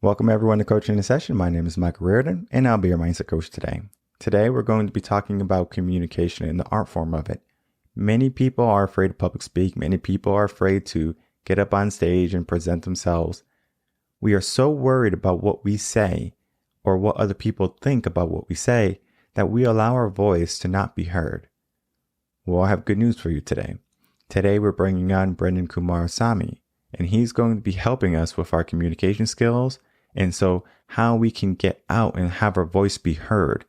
Welcome everyone to Coaching in a Session. My name is Michael Rearden, and I'll be your mindset coach today. Today, we're going to be talking about communication and the art form of it. Many people are afraid of public speak. Many people are afraid to get up on stage and present themselves. We are so worried about what we say or what other people think about what we say that we allow our voice to not be heard. Well, I have good news for you today. Today, we're bringing on Brenden Kumarasamy, and he's going to be helping us with our communication skills. And so how we can get out and have our voice be heard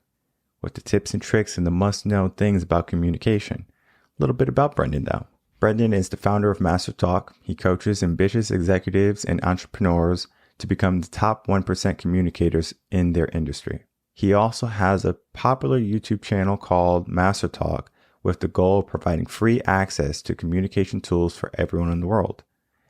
with the tips and tricks and the must-know things about communication. A little bit about Brenden, though. Brenden is the founder of Master Talk. He coaches ambitious executives and entrepreneurs to become the top 1% communicators in their industry. He also has a popular YouTube channel called Master Talk with the goal of providing free access to communication tools for everyone in the world.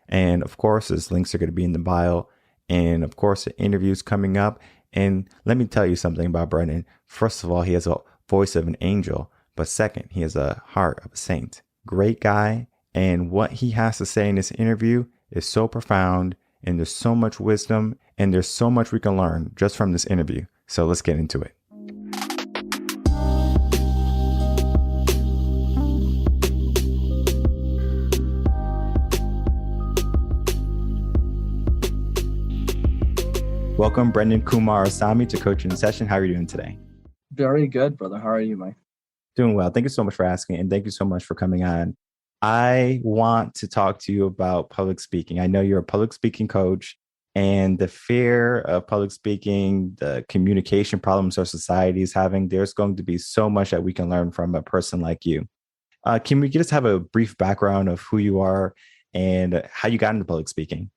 And of course, his links are going to be in the bio. And of course, the interview's coming up. And let me tell you something about Brenden. First of all, he has a voice of an angel. But second, he has a heart of a saint. Great guy. And what he has to say in this interview is so profound. And there's so much wisdom. And there's so much we can learn just from this interview. So let's get into it. Welcome, Brenden Kumarasamy, to Coaching in Session. How are you doing today? Very good, brother. How are you, Mike? Doing well. Thank you so much for asking, and thank you so much for coming on. I want to talk to you about public speaking. I know you're a public speaking coach, and the fear of public speaking, the communication problems our society is having, there's going to be so much that we can learn from a person like you. Can we just have a brief background of who you are and how you got into public speaking?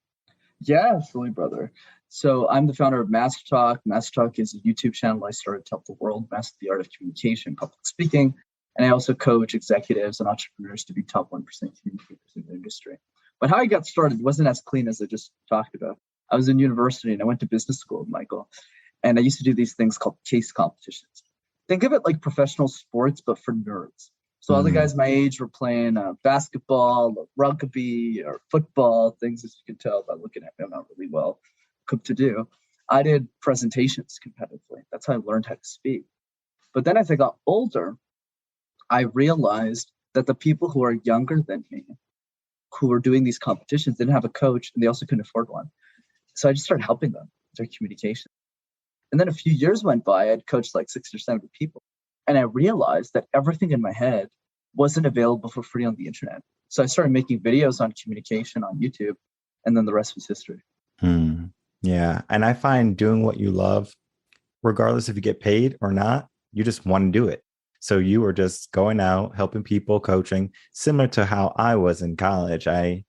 Yeah, absolutely, brother. So I'm the founder of Master Talk. Master Talk is a YouTube channel I started to help the world master the art of communication, public speaking. And I also coach executives and entrepreneurs to be top 1% communicators in the industry. But how I got started wasn't as clean as I just talked about. I was in university and I went to business school, Michael. And I used to do these things called case competitions. Think of it like professional sports, but for nerds. So all the guys my age were playing basketball, or rugby, or football, things as you can tell by looking at me, I'm not really well cooked to do. I did presentations competitively. That's how I learned how to speak. But then as I got older, I realized that the people who are younger than me, who were doing these competitions, didn't have a coach and they also couldn't afford one. So I just started helping them with their communication. And then a few years went by, I'd coached like 60 or 70 people. And I realized that everything in my head wasn't available for free on the internet. So I started making videos on communication on YouTube, and then the rest was history. Yeah. And I find doing what you love, regardless if you get paid or not, you just want to do it. So you were just going out, helping people, coaching, similar to how I was in college. I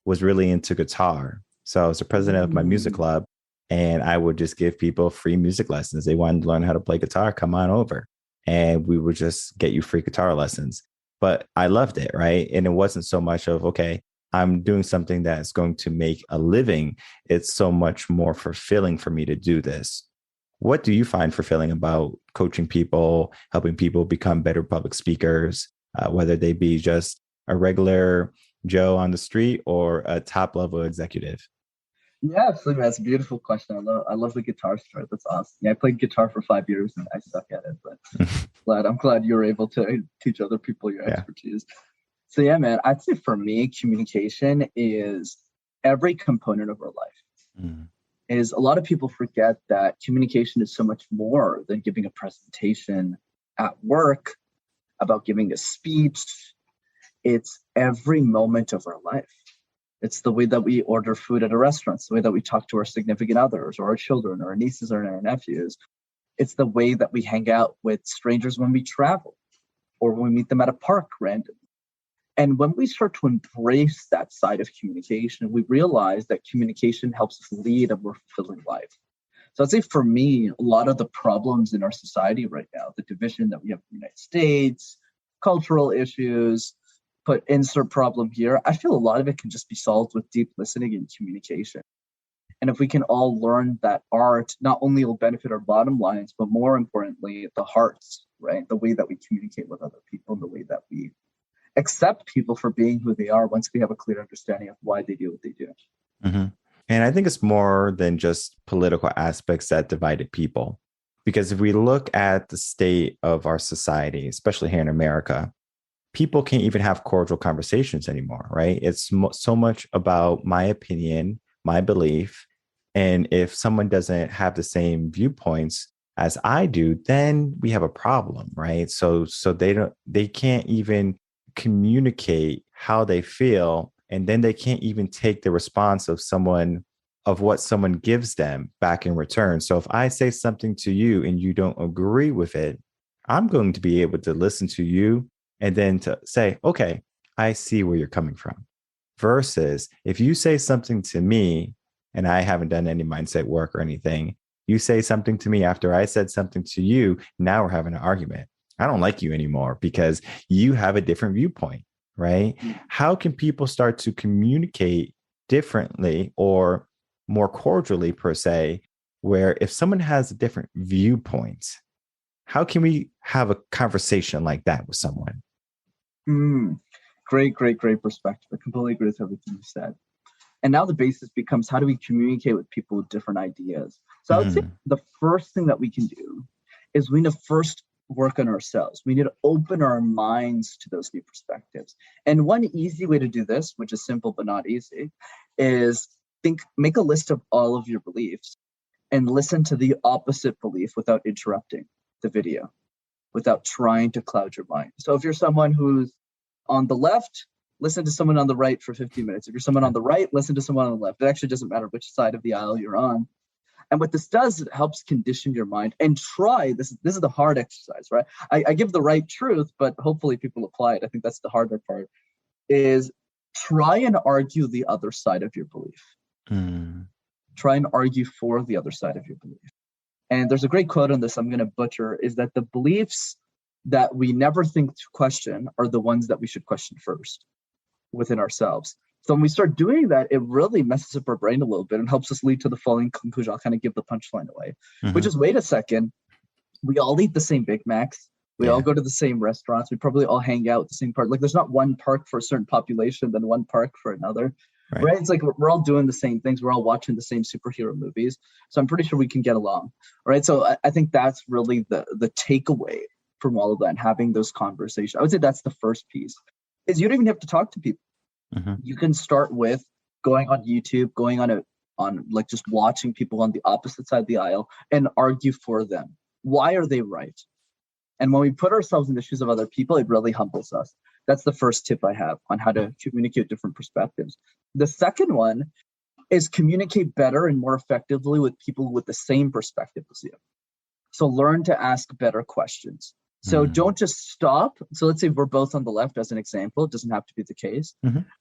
was really into guitar. So I was the president of my music club, and I would just give people free music lessons. They wanted to learn how to play guitar, come on over. And we would just get you free guitar lessons. But I loved it, right? And it wasn't so much of, okay, I'm doing something that's going to make a living. It's so much more fulfilling for me to do this. What do you find fulfilling about coaching people, helping people become better public speakers, whether they be just a regular Joe on the street or a top level executive? Yeah, absolutely. That's a beautiful question. I love the guitar story. That's awesome. Yeah, I played guitar for 5 years and I suck at it, but I'm glad you were able to teach other people your expertise. So yeah, man, I'd say for me, communication is every component of our life. Is a lot of people forget that communication is so much more than giving a presentation at work, about giving a speech. It's every moment of our life. It's the way that we order food at a restaurant. It's the way that we talk to our significant others or our children or our nieces or our nephews. It's the way that we hang out with strangers when we travel or when we meet them at a park randomly. And when we start to embrace that side of communication, we realize that communication helps us lead a more fulfilling life. So I'd say for me, a lot of the problems in our society right now, the division that we have in the United States, cultural issues, put insert problem here, I feel a lot of it can just be solved with deep listening and communication. And if we can all learn that art, not only will benefit our bottom lines, but more importantly, the hearts, right? The way that we communicate with other people, the way that we accept people for being who they are once we have a clear understanding of why they do what they do. And I think it's more than just political aspects that divided people. Because if we look at the state of our society, especially here in America, people can't even have cordial conversations anymore, right? It's so much about my opinion, my belief. And if someone doesn't have the same viewpoints as I do, then we have a problem, right? So they can't even communicate how they feel, and then they can't even take the response of what someone gives them back in return. So if I say something to you and you don't agree with it, I'm going to be able to listen to you and then to say, okay, I see where you're coming from. Versus if you say something to me and I haven't done any mindset work or anything, you say something to me after I said something to you, now we're having an argument. I don't like you anymore because you have a different viewpoint, right? How can people start to communicate differently or more cordially, per se, where if someone has a different viewpoint, how can we have a conversation like that with someone? Great perspective. I completely agree with everything you said. And now the basis becomes, how do we communicate with people with different ideas? So I would say the first thing that we can do is we need to first work on ourselves. We need to open our minds to those new perspectives. And one easy way to do this, which is simple but not easy, is make a list of all of your beliefs and listen to the opposite belief without interrupting the video, without trying to cloud your mind. So if you're someone who's on the left, listen to someone on the right for 15 minutes. If you're someone on the right, listen to someone on the left. It actually doesn't matter which side of the aisle you're on. And what this does, it helps condition your mind and try. This is the hard exercise, right? I give the right truth, but hopefully people apply it. I think that's the harder part, is try and argue the other side of your belief. Try and argue for the other side of your belief. And there's a great quote on this I'm going to butcher, is that the beliefs that we never think to question are the ones that we should question first within ourselves. So when we start doing that, it really messes up our brain a little bit and helps us lead to the following conclusion. I'll kind of give the punchline away, which is, wait a second, we all eat the same Big Macs. We all go to the same restaurants. We probably all hang out at the same park. Like, there's not one park for a certain population than one park for another. Right? It's like we're all doing the same things. We're all watching the same superhero movies. So I'm pretty sure we can get along. Right. So I think that's really the takeaway from all of that, and having those conversations. I would say that's the first piece, is you don't even have to talk to people. You can start with going on YouTube, going on like just watching people on the opposite side of the aisle and argue for them. Why are they right? And when we put ourselves in the shoes of other people, it really humbles us. That's the first tip I have on how to communicate different perspectives. The second one is communicate better and more effectively with people with the same perspective as you. So learn to ask better questions. So don't just stop. So let's say we're both on the left as an example. It doesn't have to be the case.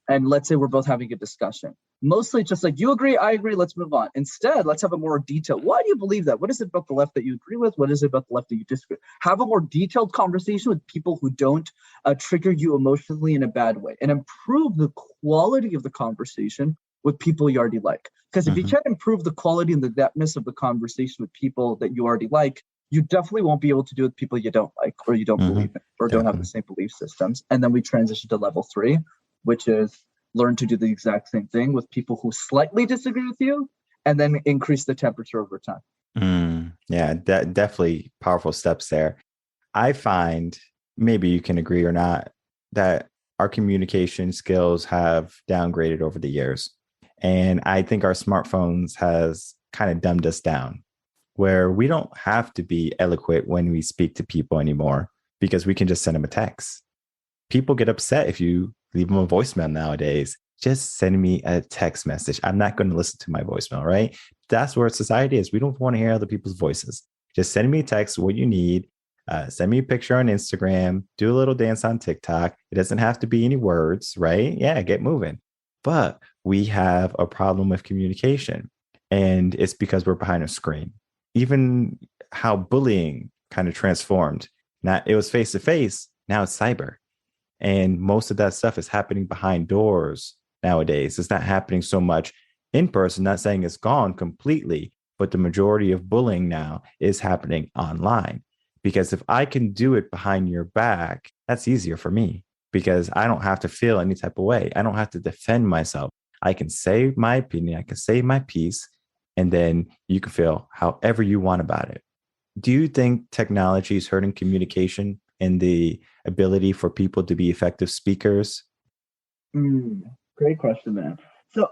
And let's say we're both having a discussion. Mostly just like, you agree, I agree, let's move on. Instead, let's have a more detailed, why do you believe that? What is it about the left that you agree with? What is it about the left that you disagree? Have a more detailed conversation with people who don't trigger you emotionally in a bad way, and improve the quality of the conversation with people you already like. Because if you can't improve the quality and the depthness of the conversation with people that you already like, you definitely won't be able to do it with people you don't like, or you don't believe in, or don't have the same belief systems. And then we transition to level 3, which is learn to do the exact same thing with people who slightly disagree with you, and then increase the temperature over time. Yeah, definitely powerful steps there. I find, maybe you can agree or not, that our communication skills have downgraded over the years. And I think our smartphones has kind of dumbed us down, where we don't have to be eloquent when we speak to people anymore, because we can just send them a text. People get upset if you leave them a voicemail nowadays. Just send me a text message. I'm not going to listen to my voicemail, right? That's where society is. We don't want to hear other people's voices. Just send me a text, what you need. Send me a picture on Instagram. Do a little dance on TikTok. It doesn't have to be any words, right? Yeah, get moving. But we have a problem with communication, and it's because we're behind a screen. Even how bullying kind of transformed. Now, it was face to face. Now it's cyber. And most of that stuff is happening behind doors nowadays. It's not happening so much in person. Not saying it's gone completely, but the majority of bullying now is happening online. Because if I can do it behind your back, that's easier for me, because I don't have to feel any type of way. I don't have to defend myself. I can say my opinion, I can say my piece, and then you can feel however you want about it. Do you think technology is hurting communication and the ability for people to be effective speakers? Great question, man. So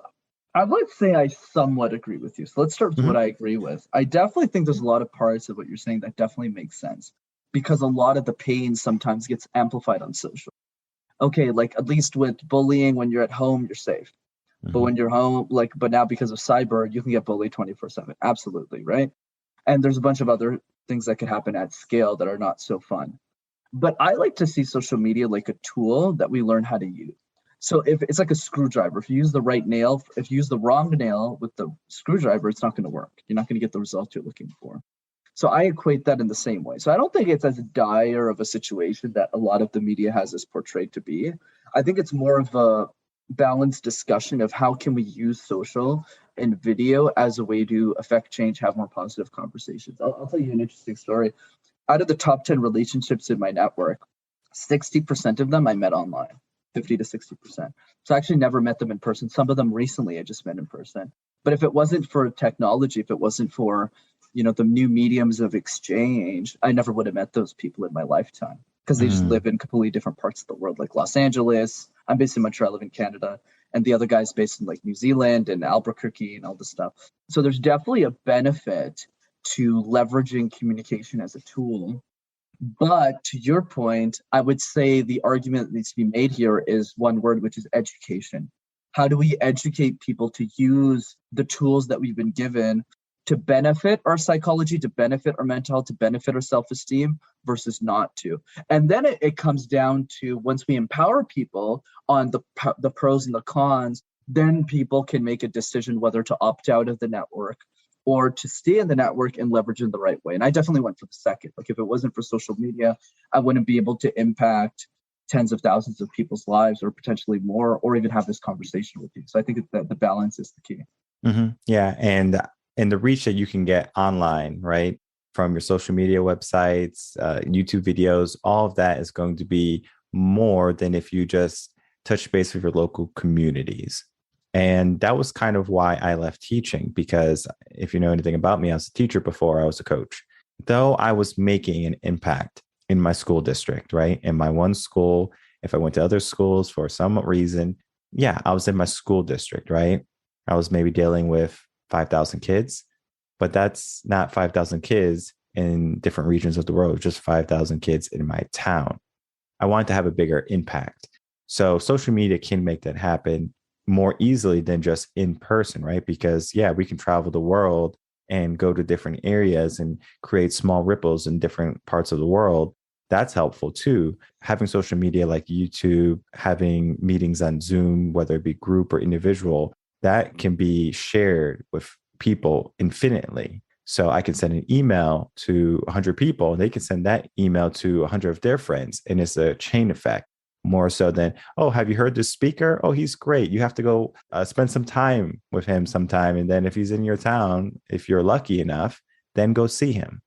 I would say I somewhat agree with you. So let's start with what Hmm. I agree with. I definitely think there's a lot of parts of what you're saying that definitely makes sense because a lot of the pain sometimes gets amplified on social. Okay, like at least with bullying, when you're at home, you're safe. But Hmm. when you're home, like, but now because of cyber, you can get bullied 24/7. Absolutely, right? And there's a bunch of other things that can happen at scale that are not so fun. But I like to see social media like a tool that we learn how to use. So if it's like a screwdriver, if you use the right nail, if you use the wrong nail with the screwdriver, it's not going to work. You're not going to get the result you're looking for. So I equate that in the same way. So I don't think it's as dire of a situation that a lot of the media has this portrayed to be. I think it's more of a balanced discussion of how can we use social and video as a way to affect change, have more positive conversations. I'll tell you an interesting story. Out of the top 10 relationships in my network, 60% of them I met online, 50 to 60%. So I actually never met them in person. Some of them recently I just met in person. But if it wasn't for technology, if it wasn't for, the new mediums of exchange, I never would have met those people in my lifetime because they just Hmm. live in completely different parts of the world, like Los Angeles. I'm based in Montreal, I live in Canada. And the other guy's based in like New Zealand and Albuquerque and all this stuff. So there's definitely a benefit to leveraging communication as a tool. But to your point, I would say the argument that needs to be made here is one word, which is education. How do we educate people to use the tools that we've been given to benefit our psychology, to benefit our mental health, to benefit our self-esteem versus not to? And then it comes down to once we empower people on the pros and the cons, then people can make a decision whether to opt out of the network or to stay in the network and leverage in the right way. And I definitely went for the second. Like if it wasn't for social media, I wouldn't be able to impact tens of thousands of people's lives or potentially more, or even have this conversation with you. So I think that the balance is the key. Yeah, and the reach that you can get online, right, from your social media websites, YouTube videos, all of that is going to be more than if you just touch base with your local communities. And that was kind of why I left teaching, because if you know anything about me, I was a teacher before I was a coach. Though I was making an impact in my school district, right? In my one school, if I went to other schools for some reason, yeah, I was in my school district, right? I was maybe dealing with 5,000 kids, but that's not 5,000 kids in different regions of the world, just 5,000 kids in my town. I wanted to have a bigger impact. So social media can make that happen more easily than just in person, right? Because, yeah, we can travel the world and go to different areas and create small ripples in different parts of the world. That's helpful too. Having social media like YouTube, having meetings on Zoom, whether it be group or individual, that can be shared with people infinitely. So I can send an email to 100 people and they can send that email to 100 of their friends. And it's a chain effect more so than, oh, have you heard this speaker? Oh, he's great. You have to go spend some time with him sometime. And then if he's in your town, if you're lucky enough, then go see him.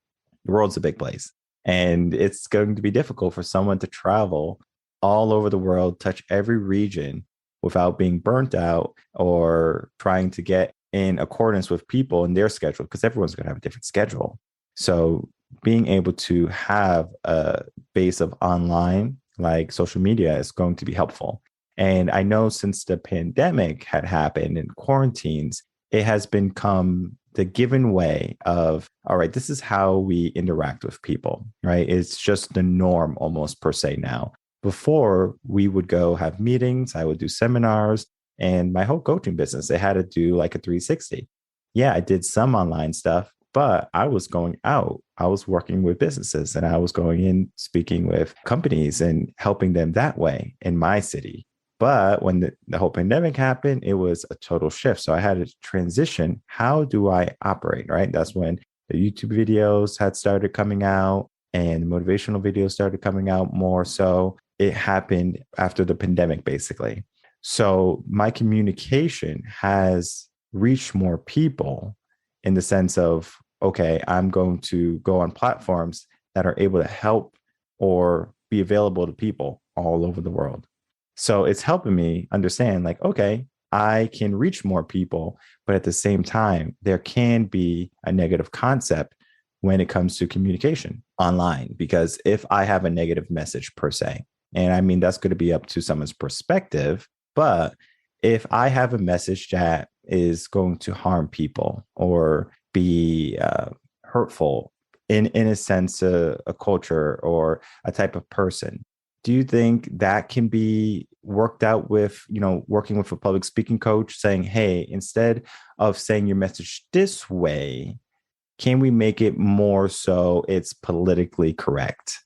The world's a big place. And it's going to be difficult for someone to travel all over the world, touch every region without being burnt out or trying to get in accordance with people and their schedule, because everyone's going to have a different schedule. So being able to have a base of online like social media is going to be helpful. And I know since the pandemic had happened and quarantines, it has become the given way of, all right, this is how we interact with people, right? It's just the norm almost per se now. Before we would go have meetings, I would do seminars, and my whole coaching business, they had to do like a 360. Yeah, I did some online stuff, but I was going out. I was working with businesses and I was going in speaking with companies and helping them that way in my city. But when the whole pandemic happened, it was a total shift. So I had to transition. How do I operate? Right. That's when the YouTube videos had started coming out and the motivational videos started coming out more. So it happened after the pandemic, basically. So my communication has reached more people in the sense of, okay, I'm going to go on platforms that are able to help or be available to people all over the world. So it's helping me understand, like, okay, I can reach more people, but at the same time, there can be a negative concept when it comes to communication online. Because if I have a negative message per se, and I mean, that's going to be up to someone's perspective, but if I have a message that is going to harm people or be hurtful in a sense, a culture or a type of person, do you think that can be worked out with, working with a public speaking coach saying, hey, instead of saying your message this way, can we make it more so it's politically correct?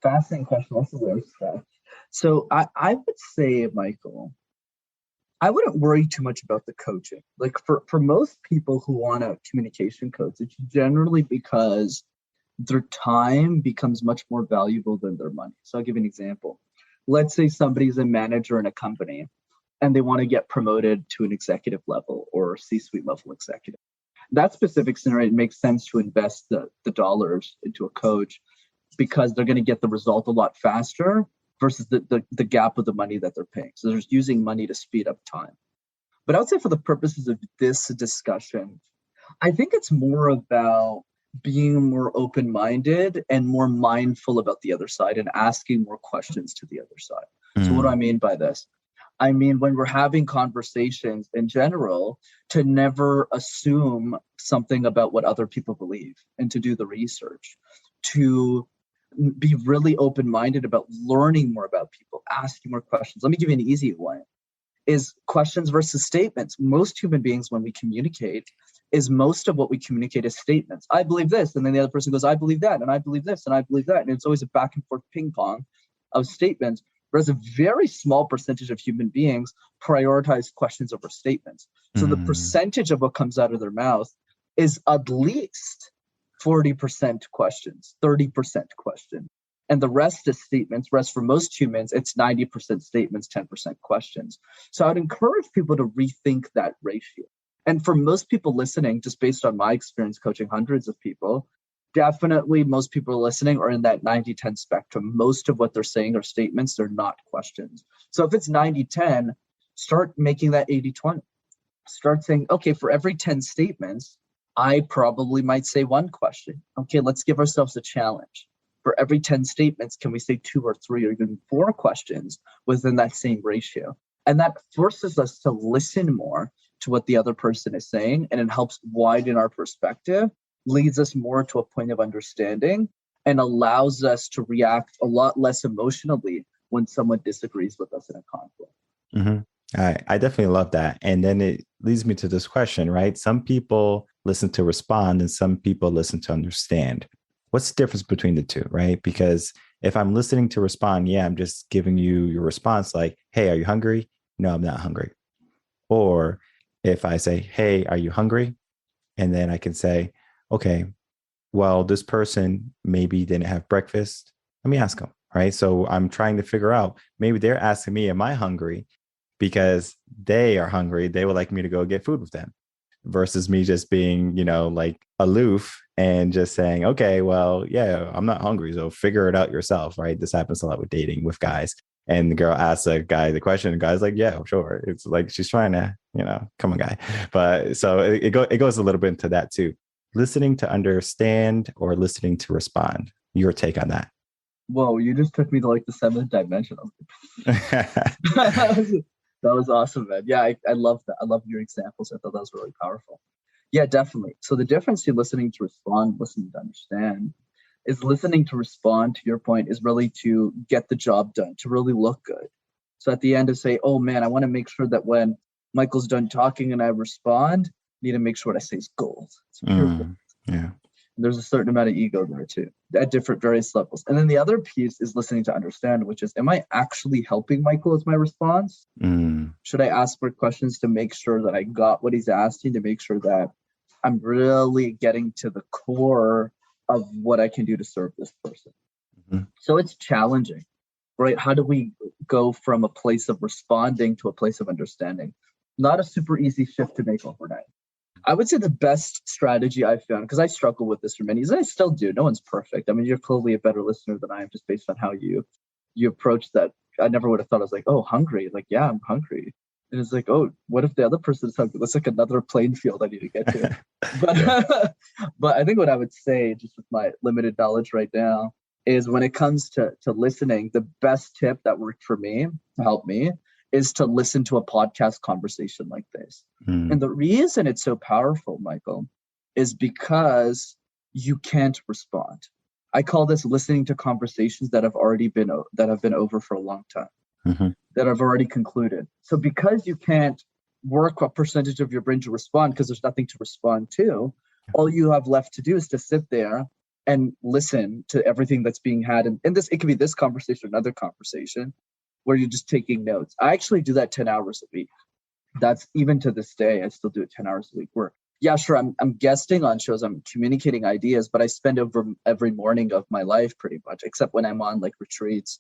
Fascinating question. That's a weird stuff. So I would say, Michael, I wouldn't worry too much about the coaching. Like for most people who want a communication coach, it's generally because their time becomes much more valuable than their money. So I'll give you an example. Let's say somebody's a manager in a company and they want to get promoted to an executive level or C-suite level executive. That specific scenario, it makes sense to invest the dollars into a coach because they're going to get the result a lot faster versus the gap of the money that they're paying. So they're using money to speed up time. But I would say for the purposes of this discussion, I think it's more about being more open-minded and more mindful about the other side and asking more questions to the other side. So what do I mean by this? I mean, when we're having conversations in general, to never assume something about what other people believe and to do the research, to be really open-minded about learning more about people, asking more questions. Let me give you an easy one. Is questions versus statements. Most human beings, when we communicate, is most of what we communicate is statements. I believe this, and then the other person goes, I believe that, and I believe this, and I believe that. And it's always a back and forth ping pong of statements, whereas a very small percentage of human beings prioritize questions over statements. So the percentage of what comes out of their mouth is at least 40% questions, 30% question. And the rest is statements. Rest for most humans, it's 90% statements, 10% questions. So I would encourage people to rethink that ratio. And for most people listening, just based on my experience coaching hundreds of people, definitely most people listening are in that 90-10 spectrum. Most of what they're saying are statements, they're not questions. So if it's 90-10, start making that 80-20. Start saying, okay, for every 10 statements, I probably might say one question. Okay, let's give ourselves a challenge. For every 10 statements, can we say 2 or 3 or even 4 questions within that same ratio? And that forces us to listen more to what the other person is saying, and it helps widen our perspective, leads us more to a point of understanding, and allows us to react a lot less emotionally when someone disagrees with us in a conflict. Mm-hmm. I definitely love that. And then it leads me to this question, right? Some people listen to respond and some people listen to understand. What's the difference between the two, right? Because if I'm listening to respond, yeah, I'm just giving you your response like, hey, are you hungry? No, I'm not hungry. Or if I say, hey, are you hungry? And then I can say, okay, well, this person maybe didn't have breakfast. Let me ask them, right? So I'm trying to figure out, maybe they're asking me, am I hungry? Because they are hungry. They would like me to go get food with them versus me just being, like aloof and just saying, okay, well, yeah, I'm not hungry. So figure it out yourself, right? This happens a lot with dating with guys. And the girl asks a guy the question, and the guy's like, yeah, sure. It's like she's trying to, come on, guy. But so it goes a little bit into that too. Listening to understand or listening to respond. Your take on that? Whoa, you just took me to like the 7th dimension. That was awesome, man. Yeah, I love that. I love your examples. I thought that was really powerful. Yeah, definitely. So the difference in listening to respond, listening to understand, is listening to respond, to your point, is really to get the job done, to really look good. So at the end to say, oh man, I want to make sure that when Michael's done talking and I respond, I need to make sure what I say is gold. It's pure. Yeah. There's a certain amount of ego there too, at different various levels. And then the other piece is listening to understand, which is, am I actually helping Michael as my response? Should I ask more questions to make sure that I got what he's asking, to make sure that I'm really getting to the core of what I can do to serve this person? So it's challenging, right? How do we go from a place of responding to a place of understanding? Not a super easy shift to make overnight. I would say the best strategy I've found, because I struggle with this for many years, and I still do. No one's perfect. I mean, you're clearly a better listener than I am, just based on how you approach that I never would have thought. I was like, oh, hungry. Like, yeah, I'm hungry. And it's like, oh, what if the other person is hungry? That's like another playing field I need to get to. But but I think what I would say, just with my limited knowledge right now, is when it comes to listening, the best tip that worked for me to help me is to listen to a podcast conversation like this. And the reason it's so powerful, Michael, is because you can't respond. I call this listening to conversations that have been over for a long time, that have already concluded. So because you can't work a percentage of your brain to respond because there's nothing to respond to, all you have left to do is to sit there and listen to everything that's being had. And this, it could be this conversation, another conversation, where you're just taking notes. I actually do that 10 hours a week. That's even to this day, I still do it 10 hours a week. Where, yeah, sure, I'm guesting on shows, I'm communicating ideas, but I spend over every morning of my life pretty much, except when I'm on like retreats,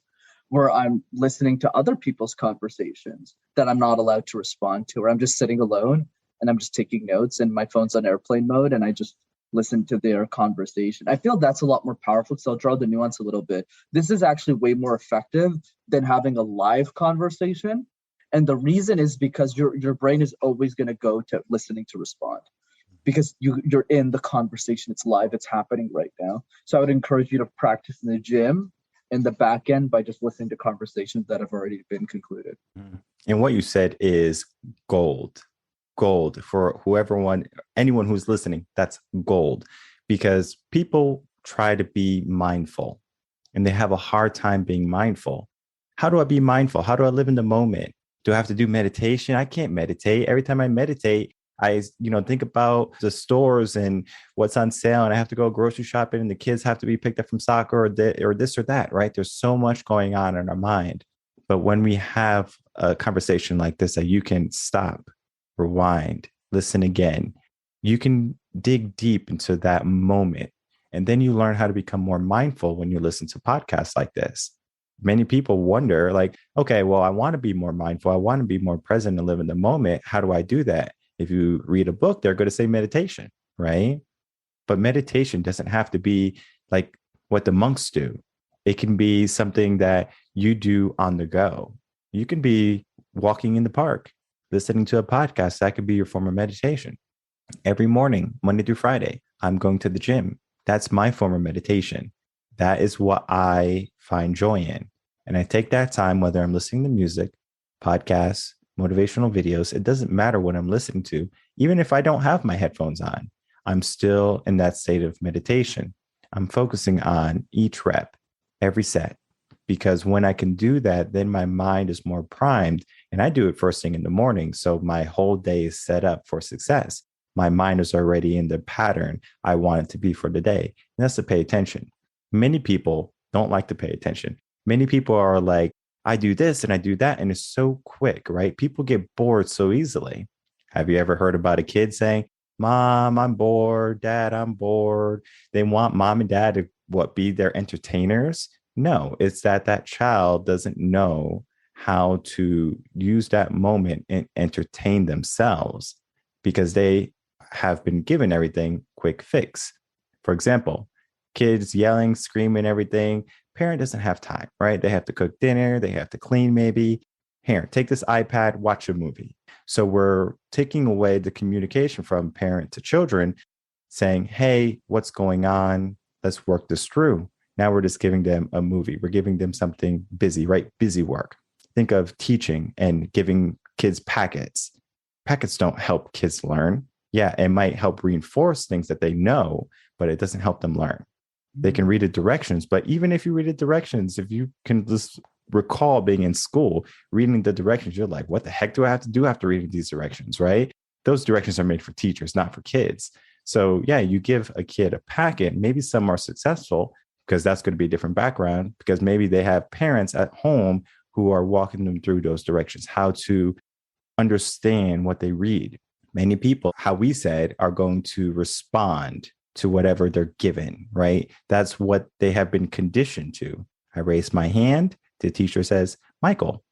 where I'm listening to other people's conversations that I'm not allowed to respond to, or I'm just sitting alone and I'm just taking notes and my phone's on airplane mode and I just listen to their conversation. I feel that's a lot more powerful, so I'll draw the nuance a little bit. This is actually way more effective than having a live conversation. And the reason is because your brain is always going to go to listening to respond, because you're in the conversation. It's live. It's happening right now. So I would encourage you to practice in the gym in the back end by just listening to conversations that have already been concluded. And what you said is gold for anyone who's listening. That's gold, because people try to be mindful and they have a hard time being mindful. How do I be mindful? How do I live in the moment? Do I have to do meditation? I can't meditate. Every time I meditate, I think about the stores and what's on sale, and I have to go grocery shopping, and the kids have to be picked up from soccer or this or that, right? There's so much going on in our mind. But when we have a conversation like this, that you can stop, rewind, listen again, you can dig deep into that moment. And then you learn how to become more mindful when you listen to podcasts like this. Many people wonder, like, okay, well, I want to be more mindful. I want to be more present and live in the moment. How do I do that? If you read a book, they're going to say meditation, right? But meditation doesn't have to be like what the monks do. It can be something that you do on the go. You can be walking in the park, listening to a podcast. That could be your form of meditation. Every morning, Monday through Friday, I'm going to the gym. That's my form of meditation. That is what I find joy in. And I take that time, whether I'm listening to music, podcasts, motivational videos, it doesn't matter what I'm listening to. Even if I don't have my headphones on, I'm still in that state of meditation. I'm focusing on each rep, every set, because when I can do that, then my mind is more primed, and I do it first thing in the morning. So my whole day is set up for success. My mind is already in the pattern I want it to be for the day. And that's to pay attention. Many people don't like to pay attention. Many people are like, I do this and I do that, and it's so quick, right? People get bored so easily. Have you ever heard about a kid saying, Mom, I'm bored. Dad, I'm bored. They want mom and dad to be their entertainers? No, it's that child doesn't know how to use that moment and entertain themselves because they have been given everything quick fix. For example, kids yelling, screaming, everything. Parent doesn't have time, right? They have to cook dinner. They have to clean maybe. Here, take this iPad, watch a movie. So we're taking away the communication from parent to children saying, hey, what's going on? Let's work this through. Now we're just giving them a movie. We're giving them something busy, right? Busy work. Think of teaching and giving kids packets. Packets don't help kids learn. Yeah, it might help reinforce things that they know, but it doesn't help them learn. They can read the directions, but even if you read the directions, if you can just recall being in school, reading the directions, you're like, what the heck do I have to do after reading these directions, right? Those directions are made for teachers, not for kids. So yeah, you give a kid a packet, maybe some are successful because that's going to be a different background, because maybe they have parents at home who are walking them through those directions, how to understand what they read. Many people, how we said, are going to respond to whatever they're given, right? That's what they have been conditioned to. I raise my hand, the teacher says, Michael,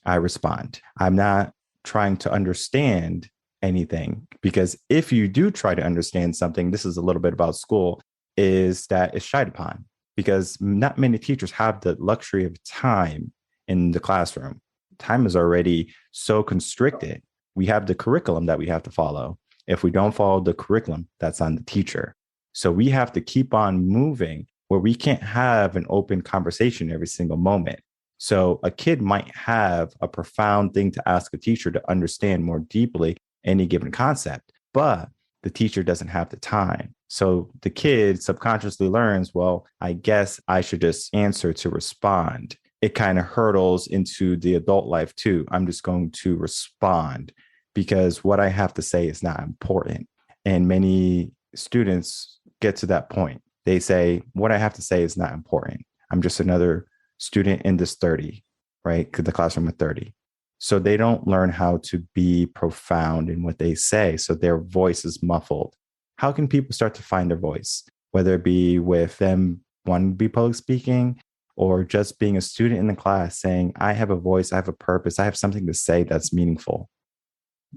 I respond. I'm not trying to understand anything, because if you do try to understand something, this is a little bit about school, is that it's shied upon, because not many teachers have the luxury of time in the classroom. Time is already so constricted. We have the curriculum that we have to follow. If we don't follow the curriculum, that's on the teacher. So we have to keep on moving where we can't have an open conversation every single moment. So a kid might have a profound thing to ask a teacher to understand more deeply any given concept, but the teacher doesn't have the time. So the kid subconsciously learns, well, I guess I should just answer to respond. It kind of hurdles into the adult life too. I'm just going to respond because what I have to say is not important. And many students get to that point. They say, what I have to say is not important. I'm just another student in this 30, right? Because the classroom of 30. So they don't learn how to be profound in what they say. So their voice is muffled. How can people start to find their voice, whether it be with them wanting to be public speaking or just being a student in the class saying, I have a voice, I have a purpose, I have something to say that's meaningful?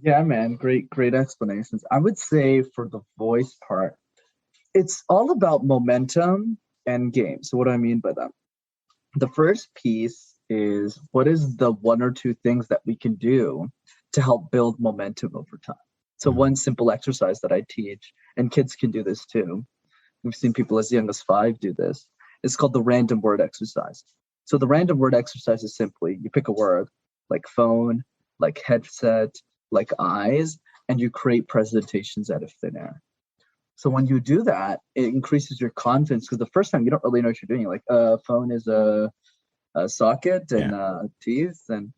Yeah, man. Great explanations. I would say for the voice part, it's all about momentum and game. So what do I mean by that? The first piece is what is the one or two things that we can do to help build momentum over time. So one simple exercise that I teach, and kids can do this too. We've seen people as young as 5 do this. It's called the random word exercise. So the random word exercise is simply you pick a word like phone, like headset, like eyes, and you create presentations out of thin air. So when you do that, it increases your confidence because the first time you don't really know what you're doing. Like phone is a socket and teeth. And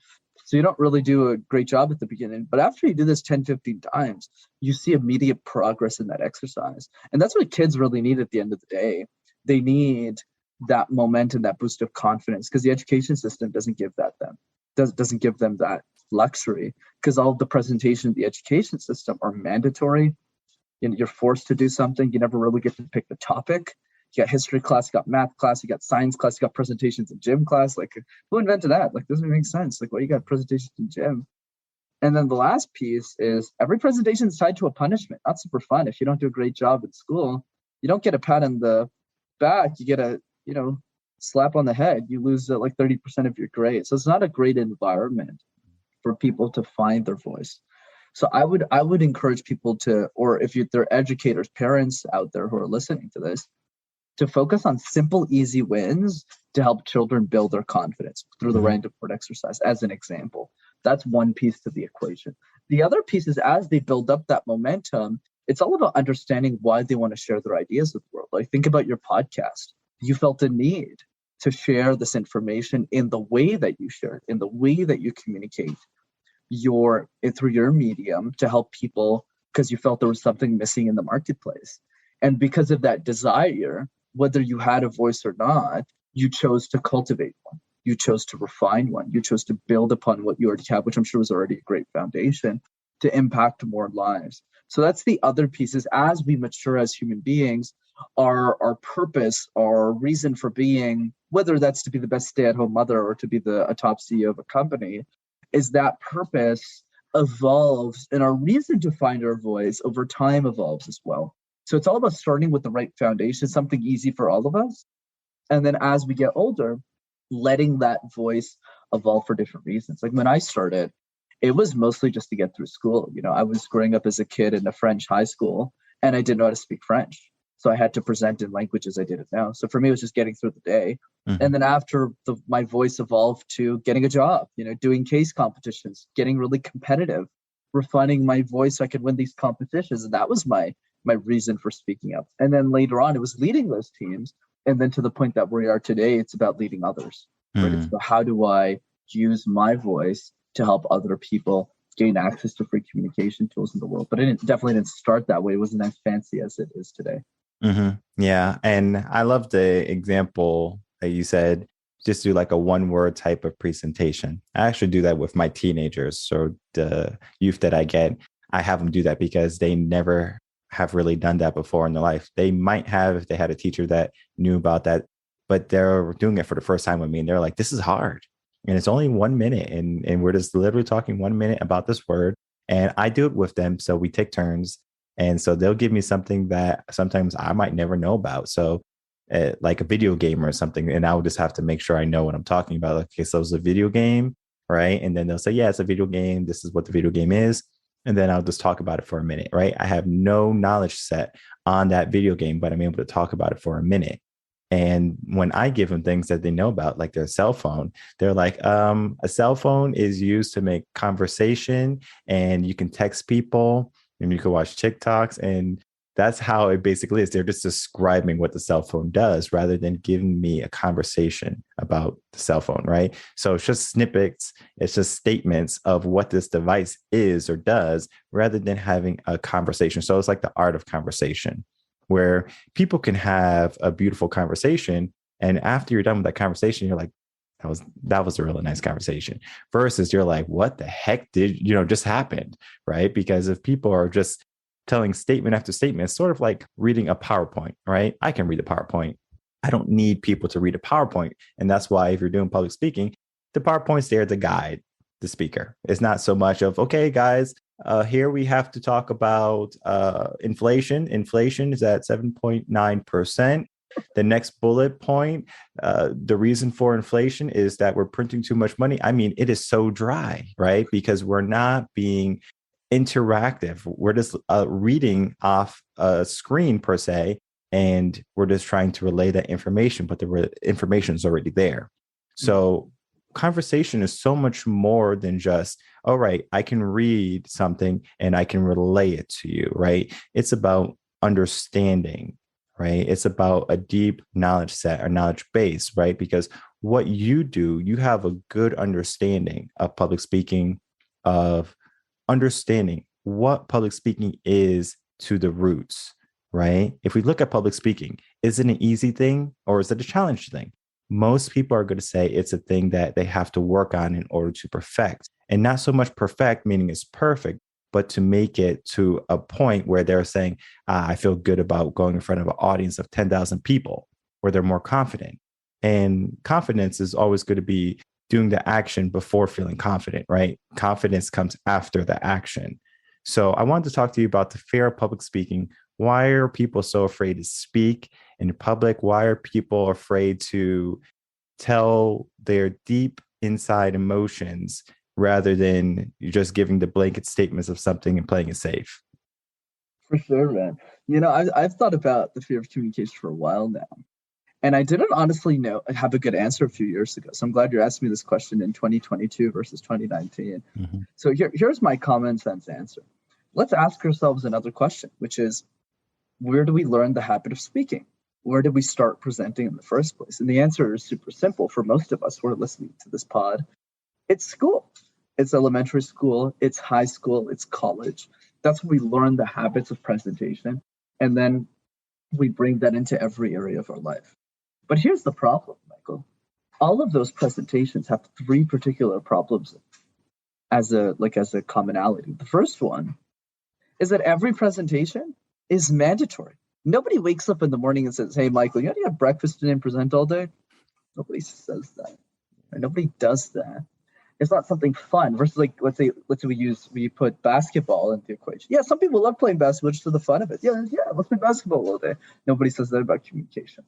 so you don't really do a great job at the beginning. But after you do this 10, 15 times, you see immediate progress in that exercise. And that's what kids really need at the end of the day. They need that momentum, that boost of confidence, because the education system doesn't give that them. Doesn't give them that luxury because all of the presentation of the education system are mandatory. You're forced to do something. You never really get to pick the topic. You got history class, you got math class, you got science class, you got presentations in gym class. Like, who invented that? Like, doesn't make sense. Like, why you got presentations in gym? And then the last piece is every presentation is tied to a punishment. Not super fun. If you don't do a great job at school, you don't get a pat on the back. You get a, slap on the head. You lose like 30% of your grade. So it's not a great environment for people to find their voice. So I would encourage people to, or if they're educators, parents out there who are listening to this, to focus on simple, easy wins to help children build their confidence through the random word exercise, as an example. That's one piece to the equation. The other piece is as they build up that momentum, it's all about understanding why they want to share their ideas with the world. Like, think about your podcast. You felt a need to share this information in the way that you share it, in the way that you communicate through your medium to help people because you felt there was something missing in the marketplace. And because of that desire, whether you had a voice or not, you chose to cultivate one. You chose to refine one. You chose to build upon what you already have, which I'm sure was already a great foundation to impact more lives. So that's the other piece is as we mature as human beings, our purpose, our reason for being, whether that's to be the best stay-at-home mother or to be a top CEO of a company, is that purpose evolves and our reason to find our voice over time evolves as well. So it's all about starting with the right foundation, something easy for all of us. And then as we get older, letting that voice evolve for different reasons. Like when I started, it was mostly just to get through school. I was growing up as a kid in a French high school and I didn't know how to speak French. So I had to present in languages I did it now. So for me, it was just getting through the day. And then after my voice evolved to getting a job, doing case competitions, getting really competitive, refining my voice so I could win these competitions. And that was my reason for speaking up. And then later on, it was leading those teams. And then to the point that we are today, it's about leading others. Right? It's about how do I use my voice to help other people gain access to free communication tools in the world. But it definitely didn't start that way. It wasn't as fancy as it is today. Yeah. And I love the example that you said, just do like a 1-word type of presentation. I actually do that with my teenagers. So the youth that I get, I have them do that because they never have really done that before in their life. They might have if they had a teacher that knew about that, but they're doing it for the first time with me. And they're like, this is hard. And it's only 1 minute. And we're just literally talking 1 minute about this word. And I do it with them. So we take turns. And so they'll give me something that sometimes I might never know about. So like a video game or something, and I would just have to make sure I know what I'm talking about. Like, okay, so it's a video game, right? And then they'll say, yeah, it's a video game. This is what the video game is. And then I'll just talk about it for a minute, right? I have no knowledge set on that video game, but I'm able to talk about it for a minute. And when I give them things that they know about, like their cell phone, they're like, a cell phone is used to make conversation, and you can text people and you can watch TikToks. And that's how it basically is. They're just describing what the cell phone does rather than giving me a conversation about the cell phone, right? So it's just snippets. It's just statements of what this device is or does rather than having a conversation. So it's like the art of conversation, where people can have a beautiful conversation, and after you're done with that conversation, you're like, that was a really nice conversation, versus you're like, what the heck did just happened, right? Because if people are just telling statement after statement, it's sort of like reading a PowerPoint, right? I can read a PowerPoint. I don't need people to read a PowerPoint. And that's why if you're doing public speaking, the PowerPoint's there to guide the speaker. It's not so much of, okay, guys, here we have to talk about inflation. Inflation is at 7.9%. The next bullet point, the reason for inflation is that we're printing too much money. I mean, it is so dry, right? Because we're not being interactive. We're just reading off a screen per se, and we're just trying to relay that information, but the information is already there. So conversation is so much more than just, all right, I can read something and I can relay it to you, right? It's about understanding, right? It's about a deep knowledge set or knowledge base, right? Because what you do, you have a good understanding of public speaking, of understanding what public speaking is to the roots, right? If we look at public speaking, is it an easy thing or is it a challenge thing? Most people are going to say it's a thing that they have to work on in order to perfect. And not so much perfect, meaning it's perfect, but to make it to a point where they're saying, I feel good about going in front of an audience of 10,000 people, where they're more confident. And confidence is always going to be doing the action before feeling confident, right? Confidence comes after the action. So I wanted to talk to you about the fear of public speaking. Why are people so afraid to speak in public? Why are people afraid to tell their deep inside emotions rather than just giving the blanket statements of something and playing it safe? For sure, man. I've thought about the fear of communication for a while now. And I didn't honestly have a good answer a few years ago. So I'm glad you're asking me this question in 2022 versus 2019. Mm-hmm. So here's my common sense answer. Let's ask ourselves another question, which is, where do we learn the habit of speaking? Where did we start presenting in the first place? And the answer is super simple for most of us who are listening to this pod. It's school. It's elementary school. It's high school. It's college. That's where we learn the habits of presentation. And then we bring that into every area of our life. But here's the problem, Michael. All of those presentations have three particular problems as a commonality. The first one is that every presentation is mandatory. Nobody wakes up in the morning and says, hey, Michael, you have breakfast today and present all day? Nobody says that. Or nobody does that. It's not something fun. Versus, like, let's say we put basketball into the equation. Yeah, some people love playing basketball just for the fun of it. Yeah, let's play basketball all day. Nobody says that about communication.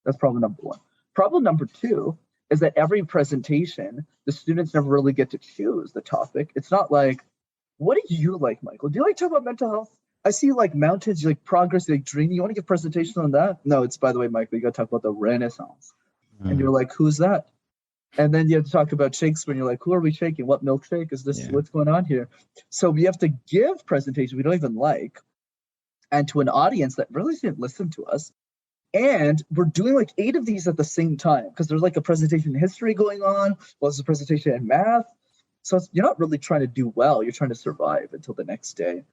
That's problem number one. Problem number two is that every presentation, the students never really get to choose the topic. It's not like, what do you like, Michael? Do you like to talk about mental health? I see you like mountains, you like progress, you like dreaming. You want to give a presentation on that? No, it's, by the way, Michael, you got to talk about the Renaissance. And you're like, who's that? And then you have to talk about Shakespeare, and you're like, who are we shaking? What milkshake is this? Yeah. What's going on here? So we have to give presentations we don't even like, and to an audience that really didn't listen to us. And we're doing like 8 of these at the same time because there's like a presentation in history going on. Well, there's a presentation in math. So you're not really trying to do well. You're trying to survive until the next day.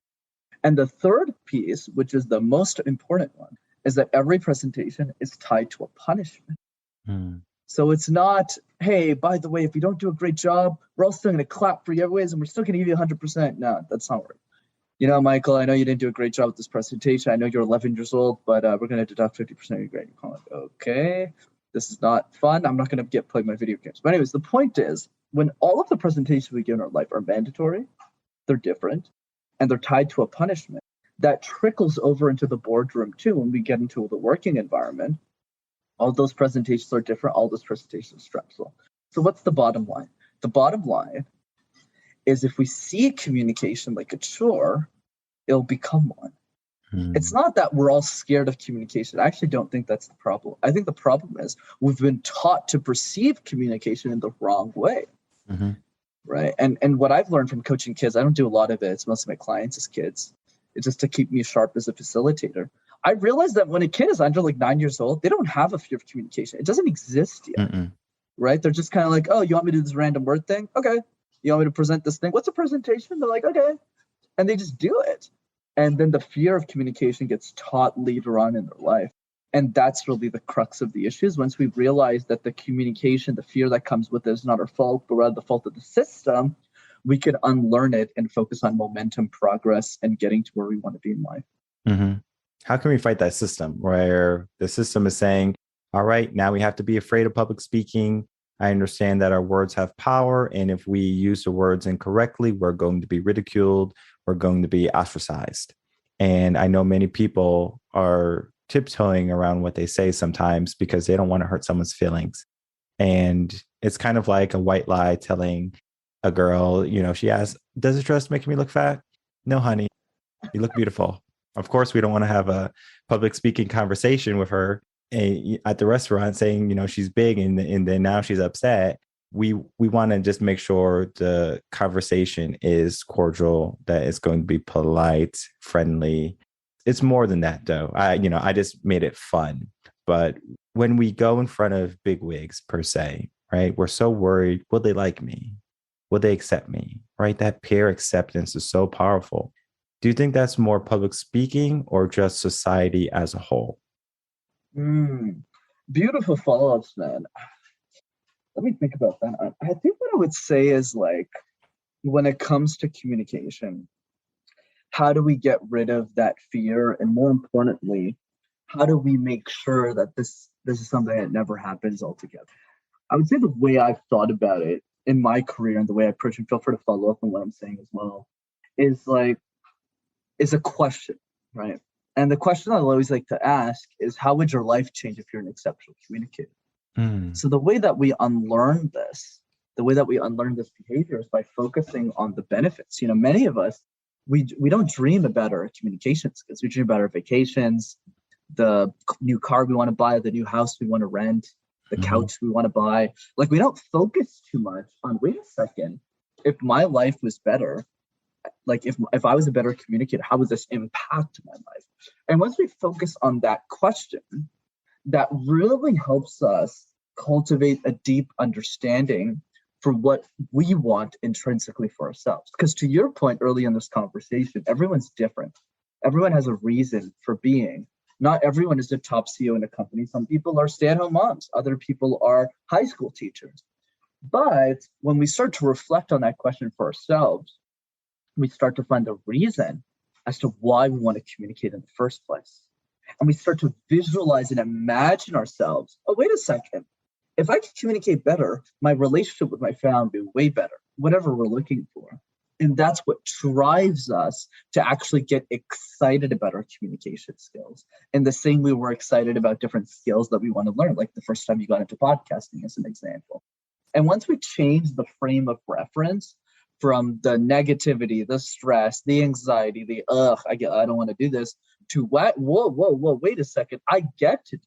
And the third piece, which is the most important one, is that every presentation is tied to a punishment. So it's not, hey, by the way, if you don't do a great job, we're all still going to clap for you anyways, and we're still going to give you 100%. No, that's not right. Michael, I know you didn't do a great job with this presentation. I know you're 11 years old, but we're going to deduct 50% of your grade. You're like, okay, this is not fun. I'm not going to play my video games. But anyways, the point is, when all of the presentations we give in our life are mandatory, they're different, and they're tied to a punishment, that trickles over into the boardroom too when we get into the working environment. All those presentations are different. All those presentations are stressful. So what's the bottom line? The bottom line is if we see communication like a chore, it'll become one. It's not that we're all scared of communication. I actually don't think that's the problem. I think the problem is we've been taught to perceive communication in the wrong way. Right. And what I've learned from coaching kids, I don't do a lot of it. It's most of my clients as kids. It's just to keep me sharp as a facilitator. I realized that when a kid is under like 9 years old, they don't have a fear of communication. It doesn't exist yet. Right. They're just kind of like, oh, you want me to do this random word thing? Okay. You want me to present this thing? What's a presentation? They're like, okay. And they just do it. And then the fear of communication gets taught later on in their life. And that's really the crux of the issues. Once we realize that the communication, the fear that comes with it is not our fault, but rather the fault of the system, we can unlearn it and focus on momentum, progress, and getting to where we want to be in life. How can we fight that system where the system is saying, all right, now we have to be afraid of public speaking. I understand that our words have power. And if we use the words incorrectly, we're going to be ridiculed. We're going to be ostracized. And I know many people are tiptoeing around what they say sometimes because they don't want to hurt someone's feelings. And it's kind of like a white lie telling a girl, she asks, does this dress make me look fat? No, honey, you look beautiful. Of course, we don't want to have a public speaking conversation with her at the restaurant saying, she's big and then now she's upset. We want to just make sure the conversation is cordial, that it's going to be polite, friendly. It's more than that, though. I just made it fun. But when we go in front of big wigs, per se, right, we're so worried, will they like me? Will they accept me? Right? That peer acceptance is so powerful. Do you think that's more public speaking or just society as a whole? Beautiful follow-ups, man. Let me think about that. I think what I would say is like, when it comes to communication, how do we get rid of that fear? And more importantly, how do we make sure that this is something that never happens altogether? I would say the way I've thought about it in my career and the way I approach it, feel free to follow up on what I'm saying as well, is a question, right? And the question I always like to ask is, how would your life change if you're an exceptional communicator? So the way that we unlearn this, behavior is by focusing on the benefits. Many of us, we don't dream about our communication skills. We dream about our vacations, the new car we want to buy, the new house we want to rent, the couch we want to buy. Like, we don't focus too much on, wait a second, if my life was better, like if I was a better communicator, how would this impact my life? And once we focus on that question, that really helps us cultivate a deep understanding for what we want intrinsically for ourselves. Because to your point early in this conversation, everyone's different. Everyone has a reason for being. Not everyone is the top CEO in a company. Some people are stay-at-home moms. Other people are high school teachers. But when we start to reflect on that question for ourselves, we start to find the reason as to why we want to communicate in the first place. And we start to visualize and imagine ourselves, oh, wait a second. If I can communicate better, my relationship with my family will be way better, whatever we're looking for. And that's what drives us to actually get excited about our communication skills. In the same way we're excited about different skills that we want to learn, like the first time you got into podcasting as an example. And once we change the frame of reference from the negativity, the stress, the anxiety, the I don't want to do this, to what? Whoa, wait a second. I get to do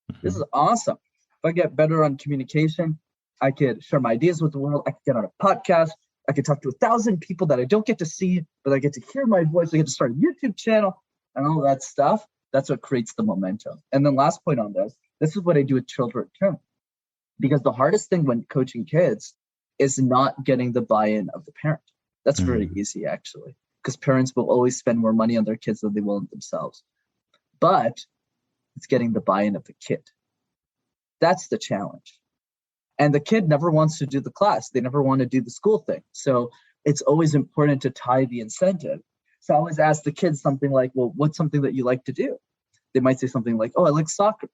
it. This is awesome. If I get better on communication, I could share my ideas with the world. I could get on a podcast. I could talk to 1,000 people that I don't get to see, but I get to hear my voice. I get to start a YouTube channel and all that stuff. That's what creates the momentum. And then last point on this is what I do with children too. Because the hardest thing when coaching kids is not getting the buy-in of the parent. That's very easy, actually, because parents will always spend more money on their kids than they will on themselves. But it's getting the buy-in of the kid. That's the challenge. And the kid never wants to do the class. They never want to do the school thing. So it's always important to tie the incentive. So I always ask the kids something like, well, what's something that you like to do? They might say something like, oh, I like soccer.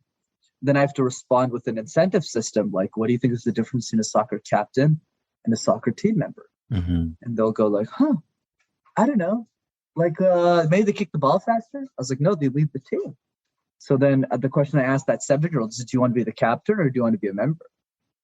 Then I have to respond with an incentive system. Like, what do you think is the difference between a soccer captain and a soccer team member? And they'll go like, I don't know. Like, maybe they kick the ball faster. I was like, no, they lead the team. So then the question I asked that 7-year-old is, do you want to be the captain or do you want to be a member?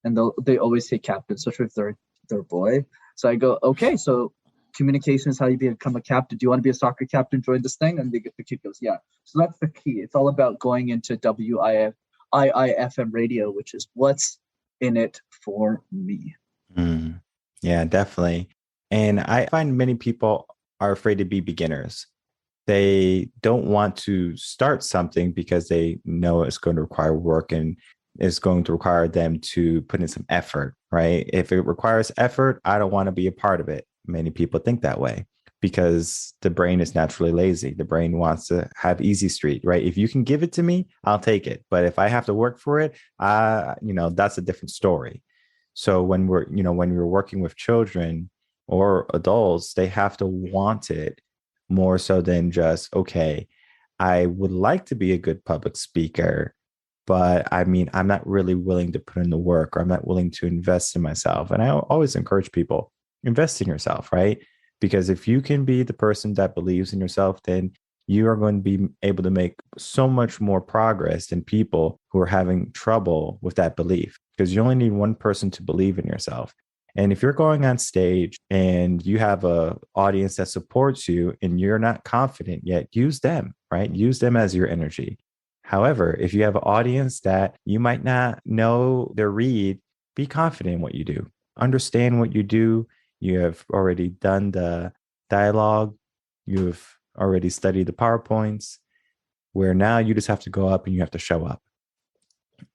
And they always say captain, especially if they're a boy. So I go, okay, so communication is how you become a captain. Do you want to be a soccer captain? Join this thing? And the kid goes, yeah. So that's the key. It's all about going into IIFM radio, which is what's in it for me. Yeah, definitely. And I find many people are afraid to be beginners. They don't want to start something because they know it's going to require work and it's going to require them to put in some effort, right? If it requires effort, I don't want to be a part of it. Many people think that way because the brain is naturally lazy. The brain wants to have easy street, right? If you can give it to me, I'll take it. But if I have to work for it, that's a different story. So when we're working with children or adults, they have to want it more so than just, okay, I would like to be a good public speaker, but I mean, I'm not really willing to put in the work, or I'm not willing to invest in myself. And I always encourage people, invest in yourself, right? Because if you can be the person that believes in yourself, then you are going to be able to make so much more progress than people who are having trouble with that belief, because you only need one person to believe in yourself. And if you're going on stage and you have an audience that supports you and you're not confident yet, use them, right? Use them as your energy. However, if you have an audience that you might not know their read, be confident in what you do. Understand what you do. You have already done the dialogue. You've already studied the PowerPoints, where now you just have to go up and you have to show up.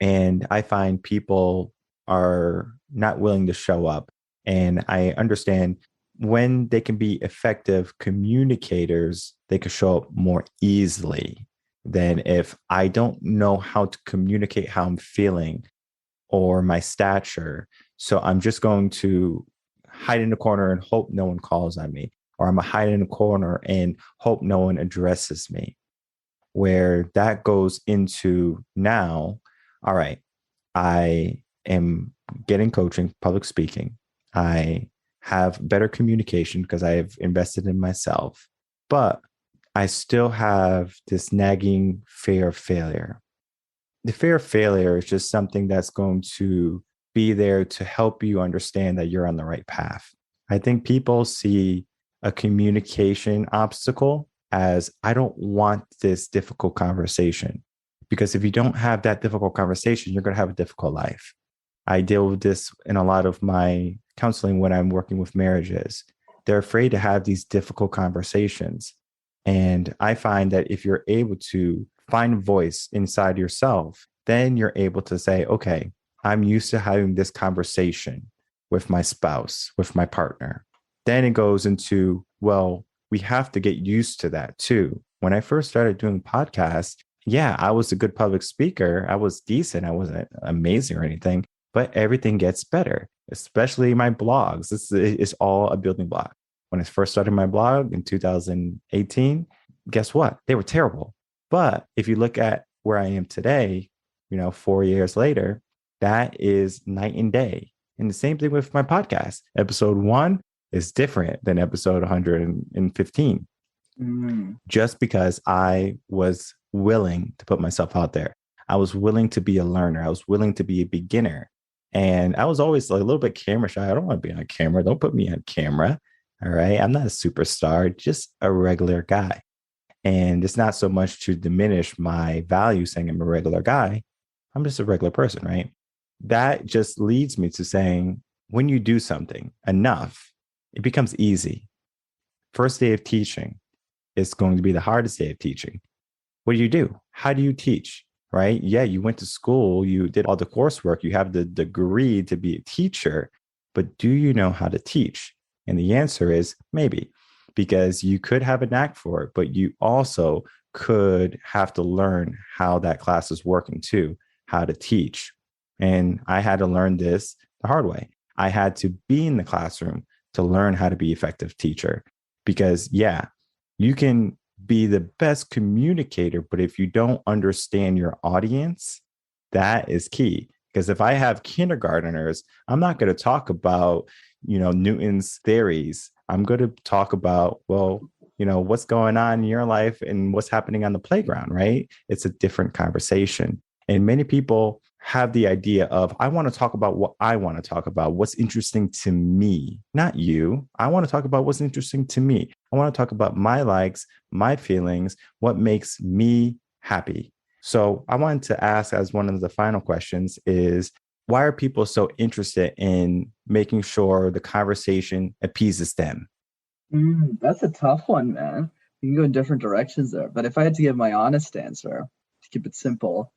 And I find people are not willing to show up. And I understand when they can be effective communicators, they can show up more easily than if I don't know how to communicate how I'm feeling or my stature. So I'm just going to hide in the corner and hope no one calls on me, or I'm going to hide in the corner and hope no one addresses me. Where that goes into now, all right, I am getting coaching, public speaking. I have better communication because I have invested in myself, but I still have this nagging fear of failure. The fear of failure is just something that's going to be there to help you understand that you're on the right path. I think people see a communication obstacle as, I don't want this difficult conversation. Because if you don't have that difficult conversation, you're going to have a difficult life. I deal with this in a lot of my counseling when I'm working with marriages. They're afraid to have these difficult conversations. And I find that if you're able to find voice inside yourself, then you're able to say, okay, I'm used to having this conversation with my spouse, with my partner. Then it goes into, well, we have to get used to that too. When I first started doing podcasts, yeah, I was a good public speaker. I was decent. I wasn't amazing or anything, but everything gets better, especially my blogs. It's all a building block. When I first started my blog in 2018, guess what? They were terrible. But if you look at where I am today, 4 years later, that is night and day. And the same thing with my podcast. Episode 1 is different than episode 115. Just because I was willing to put myself out there. I was willing to be a learner. I was willing to be a beginner. And I was always a little bit camera shy. I don't want to be on camera. Don't put me on camera. All right. I'm not a superstar, just a regular guy. And it's not so much to diminish my value saying I'm a regular guy. I'm just a regular person, right? That just leads me to saying, when you do something enough, it becomes easy. First day of teaching is going to be the hardest day of teaching. What do you do? How do you teach? Right? Yeah, you went to school, you did all the coursework, you have the degree to be a teacher, but do you know how to teach? And the answer is maybe, because you could have a knack for it, but you also could have to learn how that class is working too, how to teach. And I had to learn this the hard way. I had to be in the classroom to learn how to be an effective teacher, because yeah, you can be the best communicator, but if you don't understand your audience, that is key. Because if I have kindergarteners, I'm not going to talk about, Newton's theories. I'm going to talk about, well, what's going on in your life and what's happening on the playground, right? It's a different conversation. And many people have the idea of, I want to talk about what I want to talk about, what's interesting to me, not you. I want to talk about what's interesting to me. I want to talk about my likes, my feelings, what makes me happy. So I wanted to ask, as one of the final questions, is why are people so interested in making sure the conversation appeases them? That's a tough one, man. You can go in different directions there. But if I had to give my honest answer, to keep it simple,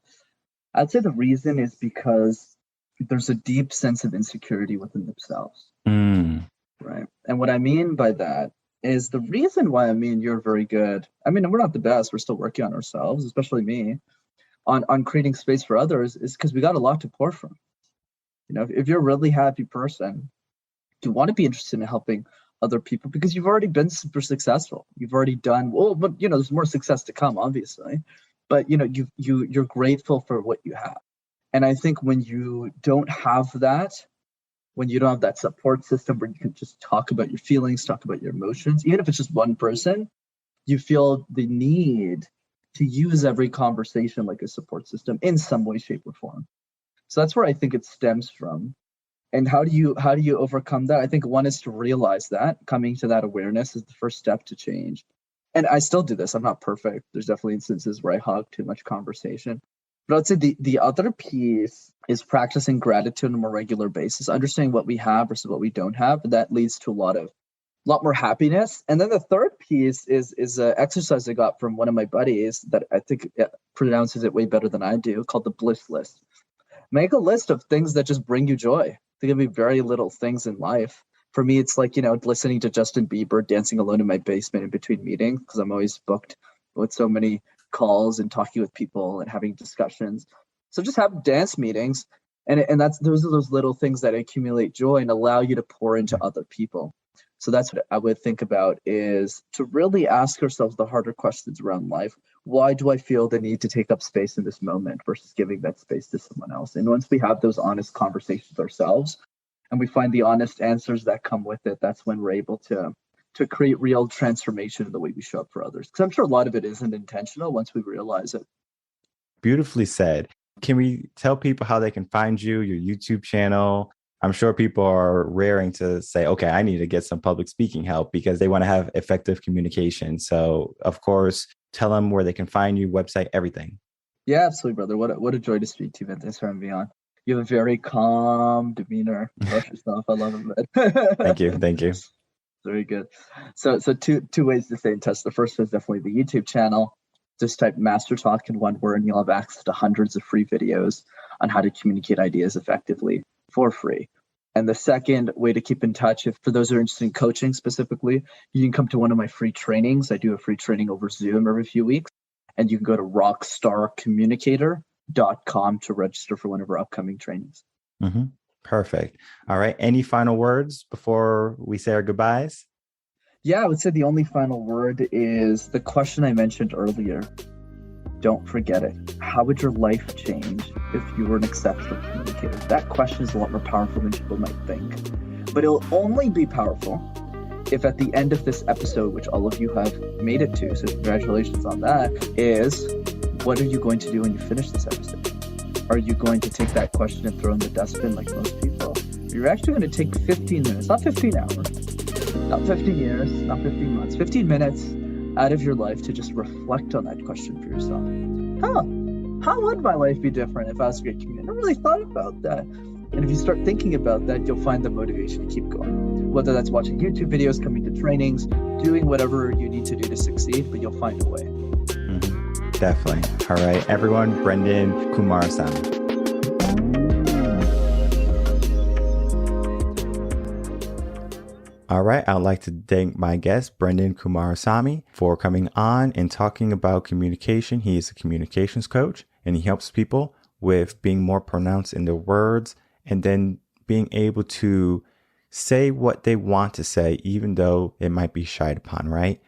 I'd say the reason is because there's a deep sense of insecurity within themselves. Right. And what I mean by that is the reason why you're very good. We're not the best. We're still working on ourselves, especially me, on creating space for others, is because we got a lot to pour from. If you're a really happy person, you want to be interested in helping other people because you've already been super successful. You've already done well, but there's more success to come, obviously. But you're grateful for what you have. And I think when you don't have that, when you don't have that support system where you can just talk about your feelings, talk about your emotions, even if it's just one person, you feel the need to use every conversation like a support system in some way, shape, or form. So that's where I think it stems from. And how do you overcome that? I think one is to realize that coming to that awareness is the first step to change. And I still do this. I'm not perfect. There's definitely instances where I hog too much conversation. But I'd say the other piece is practicing gratitude on a more regular basis, understanding what we have versus what we don't have. And that leads to a lot more happiness. And then the third piece is an exercise I got from one of my buddies that I think pronounces it way better than I do, called the bliss list. Make a list of things that just bring you joy. There can be very little things in life. For me, it's like, listening to Justin Bieber, dancing alone in my basement in between meetings, because I'm always booked with so many calls and talking with people and having discussions. So just have dance meetings. And those are those little things that accumulate joy and allow you to pour into other people. So that's what I would think about, is to really ask ourselves the harder questions around life. Why do I feel the need to take up space in this moment versus giving that space to someone else? And once we have those honest conversations with ourselves and we find the honest answers that come with it, that's when we're able to create real transformation in the way we show up for others. Because I'm sure a lot of it isn't intentional once we realize it. Beautifully said. Can we tell people how they can find you, your YouTube channel? I'm sure people are raring to say, okay, I need to get some public speaking help because they want to have effective communication. So, of course, tell them where they can find you, website, everything. Yeah, absolutely, brother. What a joy to speak to you, man. Thanks for having me on. You have a very calm demeanor. Trust yourself. I love it, man. Thank you. Very good. So two ways to stay in touch. The first is definitely the YouTube channel. Just type Master Talk in one word and you'll have access to hundreds of free videos on how to communicate ideas effectively for free. And the second way to keep in touch, if for those who are interested in coaching specifically, you can come to one of my free trainings. I do a free training over Zoom every few weeks. And you can go to rockstarcommunicator.com to register for one of our upcoming trainings. Mm-hmm. Perfect. All right. Any final words before we say our goodbyes? Yeah, I would say the only final word is the question I mentioned earlier. Don't forget it. How would your life change if you were an exceptional communicator? That question is a lot more powerful than people might think. But it'll only be powerful if at the end of this episode, which all of you have made it to, so congratulations on that, is what are you going to do when you finish this episode? Are you going to take that question and throw in the dustbin like most people? You're actually going to take 15 minutes, not 15 hours, not 15 years, not 15 months, 15 minutes out of your life to just reflect on that question for yourself. How would my life be different if I was a great communicator? I never really thought about that. And if you start thinking about that, you'll find the motivation to keep going. Whether that's watching YouTube videos, coming to trainings, doing whatever you need to do to succeed, but you'll find a way. Mm-hmm. Definitely. All right, everyone, Brenden Kumarasamy. All right, I'd like to thank my guest, Brenden Kumarasamy, for coming on and talking about communication. He is a communications coach, and he helps people with being more pronounced in their words and then being able to say what they want to say, even though it might be shied upon, right?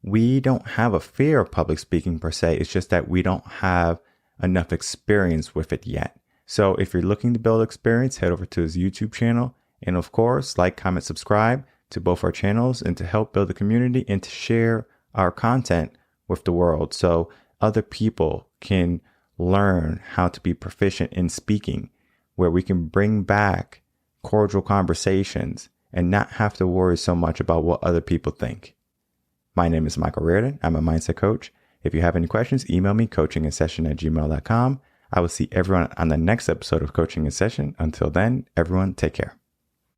We don't have a fear of public speaking per se. It's just that we don't have enough experience with it yet. So if you're looking to build experience, head over to his YouTube channel. And of course, like, comment, subscribe to both our channels and to help build a community and to share our content with the world so other people can learn how to be proficient in speaking, where we can bring back cordial conversations and not have to worry so much about what other people think. My name is Michael Rearden. I'm a mindset coach. If you have any questions, email me coachinginsession@gmail.com. I will see everyone on the next episode of Coaching in Session. Until then, everyone, take care.